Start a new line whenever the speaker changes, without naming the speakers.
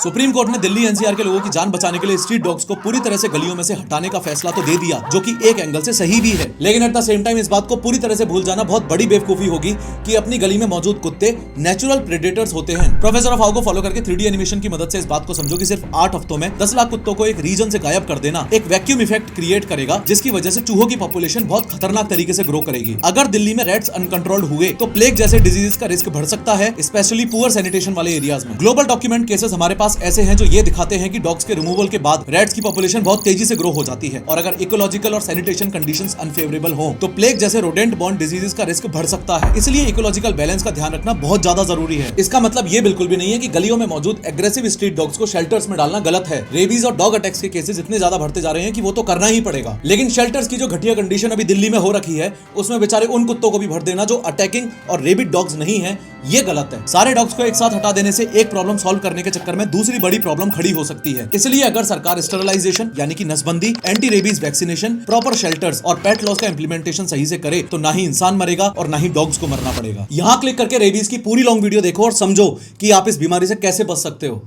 Supreme court ने Delhi NCR के लोगों की जान बचाने के लिए स्ट्रीट डॉग्स को पूरी तरह से गलियों में से हटाने का फैसला तो दे दिया, जो कि एक एंगल से सही भी है, लेकिन एट द सेम टाइम इस बात को पूरी तरह से भूल जाना बहुत बड़ी बेवकूफी होगी कि अपनी गली में मौजूद कुत्ते नेचुरल प्रेडेटर्स होते हैं। प्रोफेसर ऑफ हाउ को फॉलो करके 3D एनिमेशन की मदद से इस बात को समझो कि सिर्फ 8 हफ्तों में 10 लाख कुत्तों को एक रीजन से गायब कर देना एक वैक्यूम इफेक्ट क्रिएट करेगा, जिसकी वजह से चूहों की पॉपुलेशन बहुत खतरनाक तरीके से ग्रो करेगी। अगर दिल्ली में रैट्स अनकंट्रोल्ड हुए तो प्लेग जैसे डिजीज का रिस्क बढ़ सकता है, स्पेशली पुअर सैनिटेशन वाले एरियाज में। ग्लोबल डॉक्यूमेंट केसेस हमारे पास ऐसे हैं जो ये दिखाते हैं कि डॉग्स के रिमूवल के बाद रैट्स की पॉपुलेशन बहुत तेजी से ग्रो हो जाती है, और अगर इकोलॉजिकल और सैनिटेशन कंडीशंस अनफेवरेबल हो तो प्लेग जैसे रोडेंट बॉर्न डिजीजेस का रिस्क बढ़ सकता है। इसलिए इकोलॉजिकल बैलेंस का ध्यान रखना बहुत ज्यादा जरूरी है। इसका मतलब ये बिल्कुल भी नहीं है कि गलियों में मौजूद एग्रेसिव स्ट्रीट डॉग्स को शेल्टर्स में डालना गलत है। रेबीज और डॉग अटैक्स के केसेस इतने ज्यादा बढ़ते जा रहे हैं कि वो तो करना ही पड़ेगा, लेकिन शेल्टर्स की जो घटिया कंडीशन अभी दिल्ली में हो रखी है उसमें बेचारे उन कुत्तों को भी भर देना जो अटैकिंग और रेबिड डॉग्स नहीं है, ये गलत है। सारे डॉग्स को एक साथ हटा देने से एक प्रॉब्लम सॉल्व करने के चक्कर में दूसरी बड़ी प्रॉब्लम खड़ी हो सकती है। इसलिए अगर सरकार स्टरलाइजेशन यानी कि नसबंदी, anti rabies vaccination, proper shelters और पेट लॉस का इंप्लीमेंटेशन सही से करे तो ना ही इंसान मरेगा और ना ही डॉग्स को मरना पड़ेगा। यहां क्लिक करके रेबीज की पूरी लॉन्ग वीडियो देखो और समझो कि आप इस बीमारी से कैसे बच सकते हो।